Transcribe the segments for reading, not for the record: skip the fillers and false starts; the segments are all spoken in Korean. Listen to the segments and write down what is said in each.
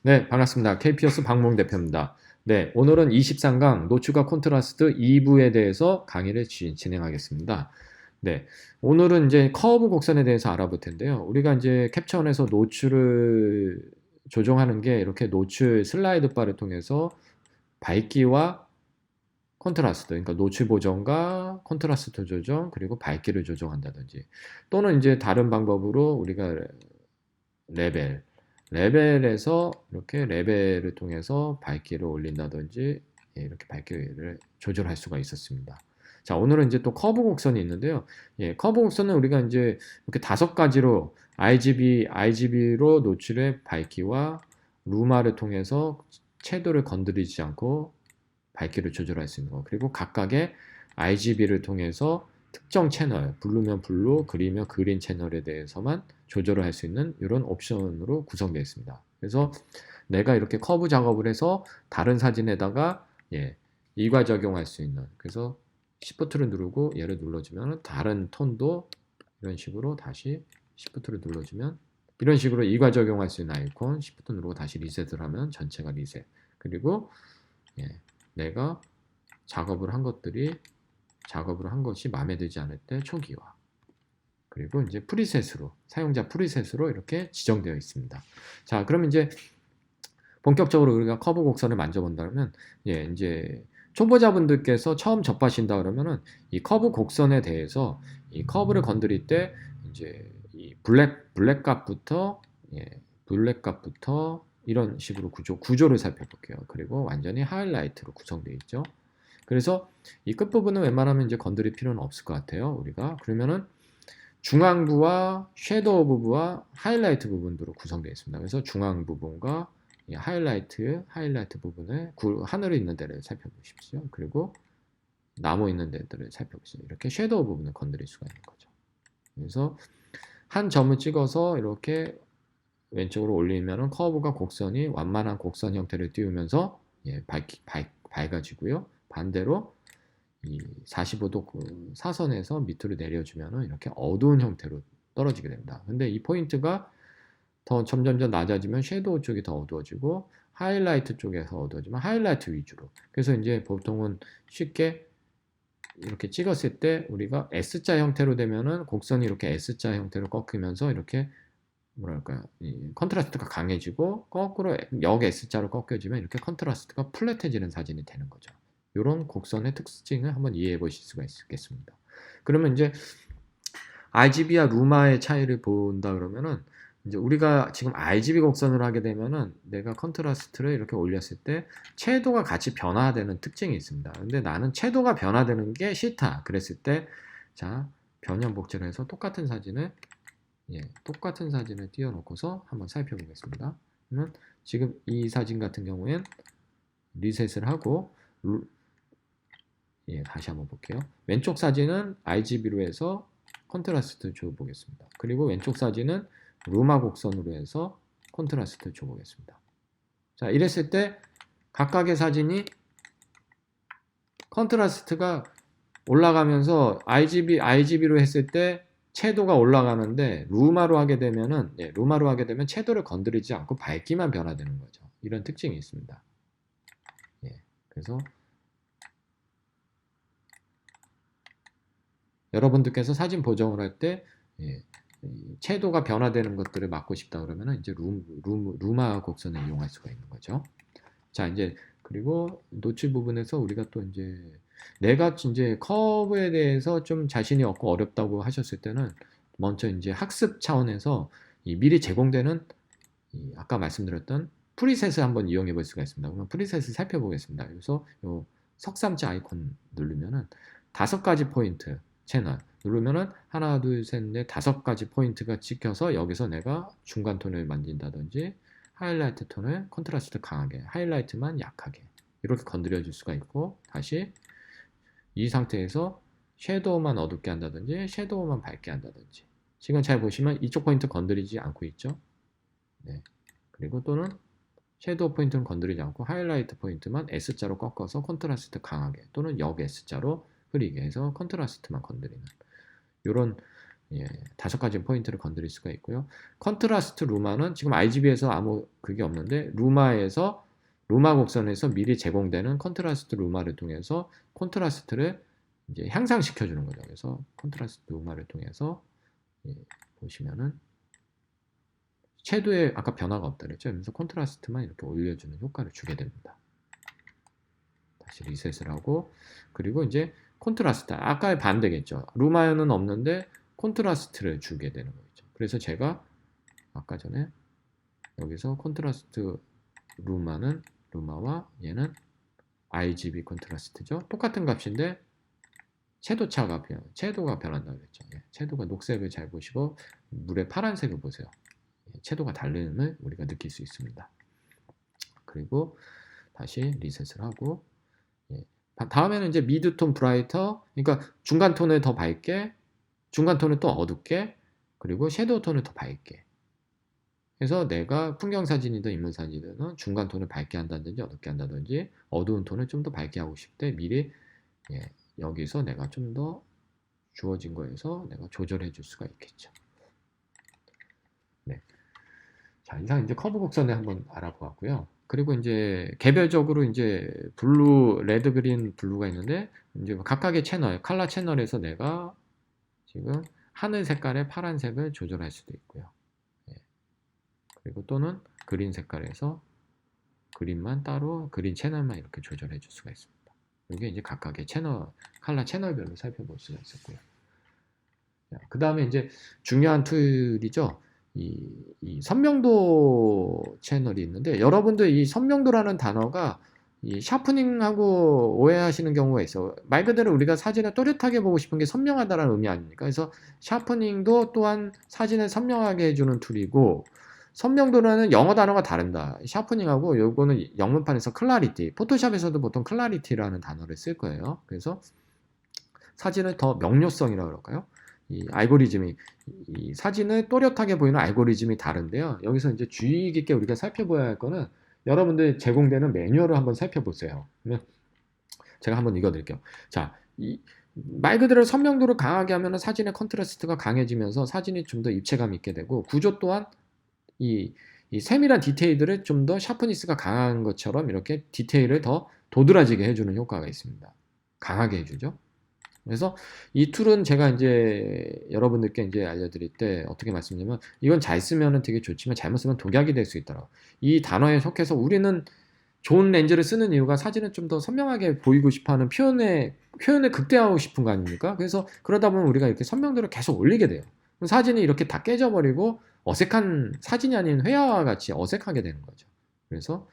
네, 반갑습니다. KPO스 박몽 대표입니다. 네, 오늘은 23강 노출과 콘트라스트 2부에 대해서 강의를 진행하겠습니다. 네, 오늘은 이제 커브 곡선에 대해서 알아볼 텐데요. 우리가 이제 캡처원에서 노출을 조정하는 게 이렇게 노출 슬라이드 바를 통해서 밝기와 콘트라스트, 그러니까 노출 보정과 콘트라스트 조정, 그리고 밝기를 조정한다든지, 또는 이제 다른 방법으로 우리가 레벨, 레벨에서 이렇게 레벨을 통해서 밝기를 올린다든지, 예, 이렇게 밝기를 조절할 수가 있었습니다. 자, 오늘은 이제 또 커브 곡선이 있는데요. 예, 커브 곡선은 우리가 이제 이렇게 5가지로 RGB로 노출의 밝기와 루마를 통해서 채도를 건드리지 않고 밝기를 조절할 수 있는 거. 그리고 각각의 RGB를 통해서 특정 채널, 블루면 블루, 그린면 그린 채널에 대해서만 조절을 할 수 있는 이런 옵션으로 구성되어 있습니다. 그래서 내가 이렇게 커브 작업을 해서 다른 사진에다가 예, 일괄 적용할 수 있는, 그래서 Shift를 누르고 얘를 눌러주면 다른 톤도 이런 식으로 다시 Shift를 눌러주면 이런 식으로 일괄 적용할 수 있는 아이콘, Shift 누르고 다시 리셋을 하면 전체가 리셋. 그리고 예, 내가 작업을 한 것이 마음에 들지 않을 때 초기화. 그리고 이제 프리셋으로, 사용자 프리셋으로 이렇게 지정되어 있습니다. 자, 그럼 이제 본격적으로 우리가 커브 곡선을 만져본다면, 예, 이제 초보자분들께서 처음 접하신다 그러면은 이 커브 곡선에 대해서 이 커브를 건드릴 때 이제 이 블랙 값부터, 예, 블랙 값부터 이런 식으로 구조를 살펴볼게요. 그리고 완전히 하이라이트로 구성되어 있죠. 그래서 이 끝부분은 웬만하면 이제 건드릴 필요는 없을 것 같아요. 우리가 그러면은 중앙부와 섀도우 부분과 하이라이트 부분으로 구성되어 있습니다. 그래서 중앙 부분과 하이라이트 부분을 하늘에 있는 데를 살펴보십시오. 그리고 나무 있는 데들을 살펴보십시오. 이렇게 섀도우 부분을 건드릴 수가 있는 거죠. 그래서 한 점을 찍어서 이렇게 왼쪽으로 올리면 커브가 곡선이 완만한 곡선 형태를 띄우면서 예, 밝아지고요. 반대로 이 45도 사선에서 밑으로 내려주면 이렇게 어두운 형태로 떨어지게 됩니다. 근데 이 포인트가 더 점점점 낮아지면 섀도우 쪽이 더 어두워지고 하이라이트 쪽에서 어두워지면 하이라이트 위주로. 그래서 이제 보통은 쉽게 이렇게 찍었을 때 우리가 S자 형태로 되면은 곡선이 이렇게 S자 형태로 꺾이면서 이렇게 뭐랄까요, 이 컨트라스트가 강해지고 거꾸로 역 S자로 꺾여지면 이렇게 컨트라스트가 플랫해지는 사진이 되는 거죠. 이런 곡선의 특징을 한번 이해해 보실 수가 있겠습니다. 그러면 이제 RGB와 루마의 차이를 본다 그러면은 이제 우리가 지금 RGB 곡선을 하게 되면은 내가 컨트라스트를 이렇게 올렸을 때 채도가 같이 변화되는 특징이 있습니다. 근데 나는 채도가 변화되는 게 싫다. 그랬을 때 자, 변형 복제를 해서 똑같은 사진을 띄워놓고서 한번 살펴보겠습니다. 그러면 지금 이 사진 같은 경우엔 리셋을 하고 다시 한번 볼게요. 왼쪽 사진은 RGB로 해서 컨트라스트 줘보겠습니다. 그리고 왼쪽 사진은 루마 곡선으로 해서 컨트라스트 줘보겠습니다. 자, 이랬을 때 각각의 사진이 컨트라스트가 올라가면서 RGB로 했을 때 채도가 올라가는데 루마로 하게 되면 채도를 건드리지 않고 밝기만 변화되는 거죠. 이런 특징이 있습니다. 그래서 여러분들께서 사진 보정을 할 때 채도가 변화되는 것들을 막고 싶다 그러면 이제 루마 곡선을 이용할 수가 있는 거죠. 자, 이제 그리고 노출 부분에서 우리가 또 이제 내가 이제 커브에 대해서 좀 자신이 없고 어렵다고 하셨을 때는 먼저 이제 학습 차원에서 미리 제공되는 아까 말씀드렸던 프리셋을 한번 이용해 볼 수가 있습니다. 그럼 프리셋을 살펴보겠습니다. 그래서 요 석삼자 아이콘 누르면은 5가지 포인트 채널 누르면은 하나, 둘, 셋, 넷, 5가지 포인트가 찍혀서 여기서 내가 중간 톤을 만진다든지 하이라이트 톤을 컨트라스트 강하게, 하이라이트만 약하게 이렇게 건드려 줄 수가 있고 다시 이 상태에서 섀도우만 어둡게 한다든지 섀도우만 밝게 한다든지 지금 잘 보시면 이쪽 포인트 건드리지 않고 있죠. 네. 그리고 또는 섀도우 포인트는 건드리지 않고 하이라이트 포인트만 S자로 꺾어서 컨트라스트 강하게 또는 역 S자로 흐리게 해서 컨트라스트만 건드리는 이런 예, 5가지 포인트를 건드릴 수가 있고요. 컨트라스트 루마는 지금 RGB에서 아무 그게 없는데 루마 곡선에서 미리 제공되는 컨트라스트 루마를 통해서 콘트라스트를 이제 향상시켜 주는 거죠. 그래서 컨트라스트 루마를 통해서 예, 보시면은 채도에 아까 변화가 없다 그랬죠. 그래서 콘트라스트만 이렇게 올려주는 효과를 주게 됩니다. 다시 리셋을 하고 그리고 이제 콘트라스트 아까의 반대겠죠. 루마는 없는데 콘트라스트를 주게 되는 거죠. 그래서 제가 아까 전에 여기서 콘트라스트 루마와 얘는 RGB 콘트라스트죠. 똑같은 값인데 채도가 변한다고 그랬죠. 예, 채도가 녹색을 잘 보시고 물의 파란색을 보세요. 예, 채도가 다름을 우리가 느낄 수 있습니다. 그리고 다시 리셋을 하고 예, 다음에는 이제 미드톤 브라이터 그러니까 중간 톤을 더 밝게 중간 톤을 또 어둡게 그리고 섀도우 톤을 더 밝게 그래서 내가 풍경 사진이든 인물 사진이든 중간 톤을 밝게 한다든지 어둡게 한다든지 어두운 톤을 좀 더 밝게 하고 싶을 때 미리 예, 여기서 내가 좀 더 주어진 거에서 내가 조절해 줄 수가 있겠죠. 네. 자, 이상 이제 커브 곡선을 한번 알아보았고요. 그리고 이제 개별적으로 이제 블루, 레드, 그린, 블루가 있는데 이제 각각의 채널, 컬러 채널에서 내가 지금 하늘 색깔의 파란색을 조절할 수도 있고요. 예. 그리고 또는 그린 색깔에서 그린만 따로 그린 채널만 이렇게 조절해 줄 수가 있습니다. 이게 이제 각각의 컬러 채널별로 살펴볼 수가 있었고요. 그 다음에 이제 중요한 툴이죠. 이 선명도 채널이 있는데 여러분들 이 선명도라는 단어가 이 샤프닝하고 오해하시는 경우가 있어. 말 그대로 우리가 사진을 또렷하게 보고 싶은 게 선명하다라는 의미 아닙니까? 그래서 샤프닝도 또한 사진을 선명하게 해주는 툴이고 선명도라는 영어 단어가 다른다. 샤프닝하고 요거는 영문판에서 클라리티, 포토샵에서도 보통 클라리티라는 단어를 쓸 거예요. 그래서 사진을 더 명료성이라고 그럴까요? 이 알고리즘이 이 사진을 또렷하게 보이는 알고리즘이 다른데요. 여기서 이제 주의 깊게 우리가 살펴봐야 할 거는 여러분들 제공되는 매뉴얼을 한번 살펴보세요. 그러면 제가 한번 읽어드릴게요. 자, 말 그대로 선명도를 강하게 하면 사진의 컨트라스트가 강해지면서 사진이 좀 더 입체감 있게 되고 구조 또한 이 세밀한 디테일들을 좀 더 샤프니스가 강한 것처럼 이렇게 디테일을 더 도드라지게 해주는 효과가 있습니다. 강하게 해주죠. 그래서 이 툴은 제가 이제 여러분들께 이제 알려드릴 때 어떻게 말씀드리면 이건 잘 쓰면 되게 좋지만 잘못 쓰면 독약이 될 수 있더라고요. 이 단어에 속해서 우리는 좋은 렌즈를 쓰는 이유가 사진을 좀 더 선명하게 보이고 싶어하는 표현을 극대화하고 싶은 거 아닙니까? 그래서 그러다 보면 우리가 이렇게 선명도를 계속 올리게 돼요. 사진이 이렇게 다 깨져버리고 어색한 사진이 아닌 회화와 같이 어색하게 되는 거죠. 그래서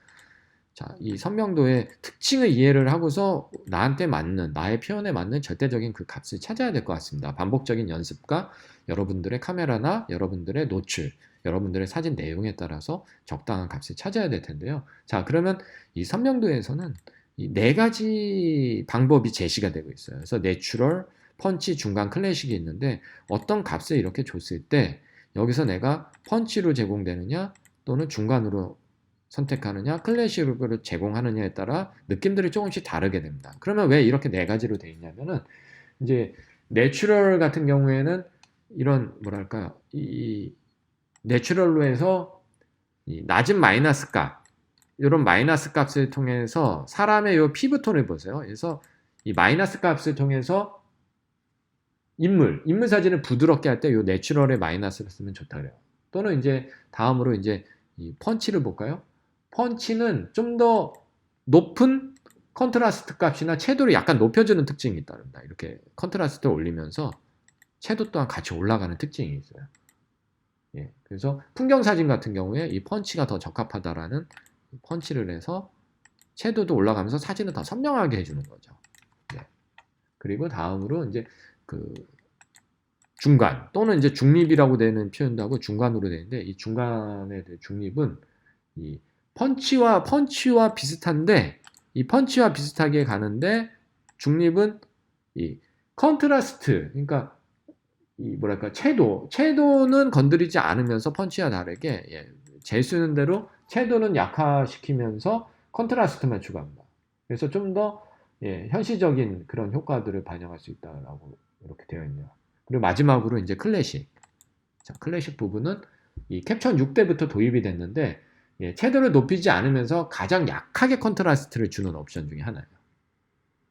자, 이 선명도의 특징을 이해를 하고서 나한테 맞는, 나의 표현에 맞는 절대적인 그 값을 찾아야 될 것 같습니다. 반복적인 연습과 여러분들의 카메라나 여러분들의 노출, 여러분들의 사진 내용에 따라서 적당한 값을 찾아야 될 텐데요. 자, 그러면 이 선명도에서는 이 4가지 방법이 제시가 되고 있어요. 그래서 내추럴, 펀치, 중간, 클래식이 있는데 어떤 값을 이렇게 줬을 때 여기서 내가 펀치로 제공되느냐 또는 중간으로 선택하느냐, 클래식으로 제공하느냐에 따라 느낌들이 조금씩 다르게 됩니다. 그러면 왜 이렇게 4가지로 되어 있냐면은 이제 내추럴 같은 경우에는 이런 뭐랄까 이 내추럴로 해서 이 낮은 마이너스 값 이런 마이너스 값을 통해서 사람의 요 피부톤을 보세요. 그래서 이 마이너스 값을 통해서 인물 사진을 부드럽게 할 때 요 내추럴의 마이너스를 쓰면 좋다 그래요. 또는 이제 다음으로 이제 이 펀치를 볼까요? 펀치는 좀 더 높은 컨트라스트 값이나 채도를 약간 높여주는 특징이 있답니다. 이렇게 컨트라스트를 올리면서 채도 또한 같이 올라가는 특징이 있어요. 예, 그래서 풍경 사진 같은 경우에 이 펀치가 더 적합하다라는 펀치를 해서 채도도 올라가면서 사진을 더 선명하게 해주는 거죠. 예. 그리고 다음으로 이제 그 중간 또는 이제 중립이라고 되는 표현도 하고 중간으로 되는데 이 중간의 중립은 이 펀치와 비슷한데 이 펀치와 비슷하게 가는데 중립은 이 컨트라스트 그러니까 이 뭐랄까 채도는 건드리지 않으면서 펀치와 다르게 예, 재 쓰는 대로 채도는 약화시키면서 컨트라스트만 추가합니다. 그래서 좀 더 예, 현실적인 그런 효과들을 반영할 수 있다라고 이렇게 되어 있네요. 그리고 마지막으로 이제 클래식. 자, 클래식 부분은 이 캡처 6대부터 도입이 됐는데 예, 채도를 높이지 않으면서 가장 약하게 컨트라스트를 주는 옵션 중에 하나예요.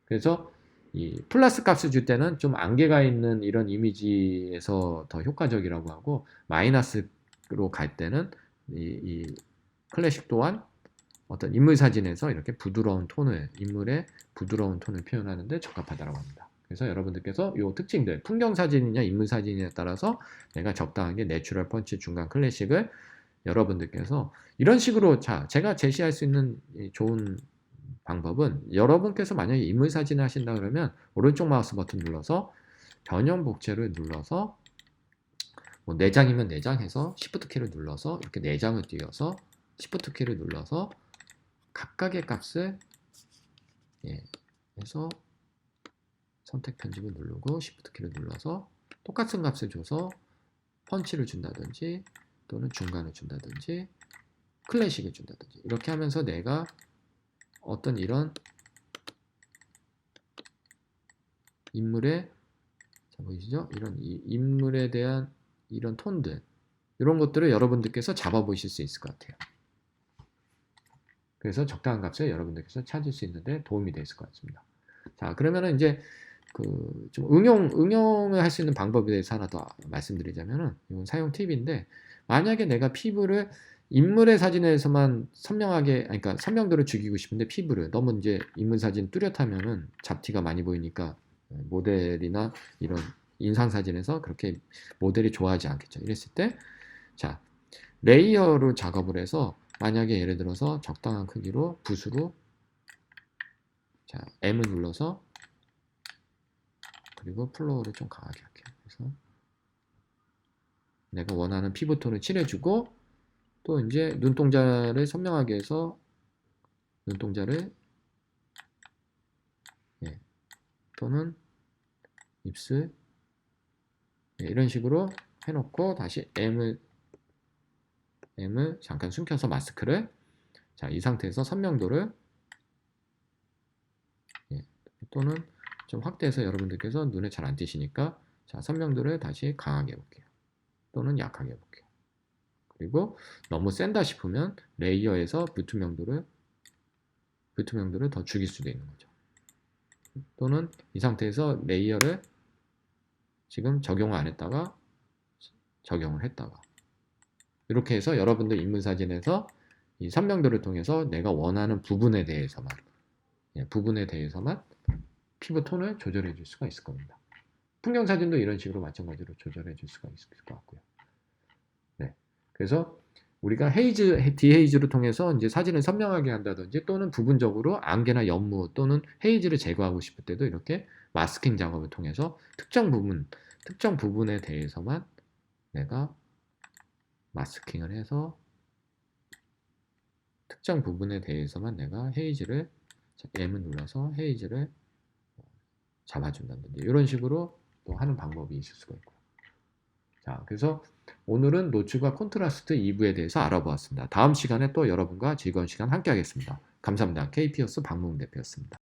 그래서 이 플러스 값을 줄 때는 좀 안개가 있는 이런 이미지에서 더 효과적이라고 하고 마이너스로 갈 때는 이 클래식 또한 어떤 인물 사진에서 이렇게 부드러운 톤을 인물의 부드러운 톤을 표현하는데 적합하다고 합니다. 그래서 여러분들께서 이 특징들 풍경 사진이냐 인물 사진에 따라서 내가 적당하게 내추럴 펀치 중간 클래식을 여러분들께서 이런 식으로 자 제가 제시할 수 있는 좋은 방법은 여러분께서 만약에 인물 사진을 하신다 그러면 오른쪽 마우스 버튼 눌러서 변형 복제를 눌러서 뭐 4장이면 4장 해서 Shift 키를 눌러서 이렇게 4장을 띄워서 Shift 키를 눌러서 각각의 값을 예, 해서 선택 편집을 누르고 Shift 키를 눌러서 똑같은 값을 줘서 펀치를 준다든지 또는 중간을 준다든지 클래식을 준다든지 이렇게 하면서 내가 어떤 이런 인물의 자 보이시죠? 이런 인물에 대한 이런 톤들 이런 것들을 여러분들께서 잡아보실 수 있을 것 같아요. 그래서 적당한 값을 여러분들께서 찾을 수 있는데 도움이 됐을 것 같습니다. 자 그러면은 이제 그 좀 응용을 할 수 있는 방법에 대해서 하나 더 말씀드리자면은 이건 사용 팁인데 만약에 내가 피부를 인물의 사진에서만 선명하게 그러니까 선명도를 죽이고 싶은데 피부를 너무 이제 인물 사진 뚜렷하면은 잡티가 많이 보이니까 모델이나 이런 인상 사진에서 그렇게 모델이 좋아하지 않겠죠. 이랬을 때 자 레이어로 작업을 해서 만약에 예를 들어서 적당한 크기로 붓으로 자 M을 눌러서 그리고 플로어를 좀 강하게 할게요. 그래서 내가 원하는 피부톤을 칠해주고 또 이제 눈동자를 선명하게 해서 눈동자를 예, 또는 입술 예, 이런 식으로 해놓고 다시 M을 잠깐 숨겨서 마스크를 자, 이 상태에서 선명도를 예, 또는 좀 확대해서 여러분들께서 눈에 잘 안 띄시니까 자, 선명도를 다시 강하게 해볼게요. 또는 약하게 해볼게요. 그리고 너무 센다 싶으면 레이어에서 불투명도를 더 죽일 수도 있는 거죠. 또는 이 상태에서 레이어를 지금 적용을 안 했다가 적용을 했다가 이렇게 해서 여러분들 인물 사진에서 이 선명도를 통해서 내가 원하는 부분에 대해서만 피부 톤을 조절해 줄 수가 있을 겁니다. 풍경 사진도 이런 식으로 마찬가지로 조절해 줄 수가 있을 것 같고요. 네. 그래서 우리가 디헤이즈를 통해서 이제 사진을 선명하게 한다든지 또는 부분적으로 안개나 연무 또는 헤이즈를 제거하고 싶을 때도 이렇게 마스킹 작업을 통해서 특정 부분에 대해서만 내가 마스킹을 해서 특정 부분에 대해서만 내가 헤이즈를 M을 눌러서 헤이즈를 잡아준다든지 이런 식으로 또 하는 방법이 있을 수가 있고요. 자, 그래서 오늘은 노출과 콘트라스트 2부에 대해서 알아보았습니다. 다음 시간에 또 여러분과 즐거운 시간 함께 하겠습니다. 감사합니다. KPOS 박무웅 대표였습니다.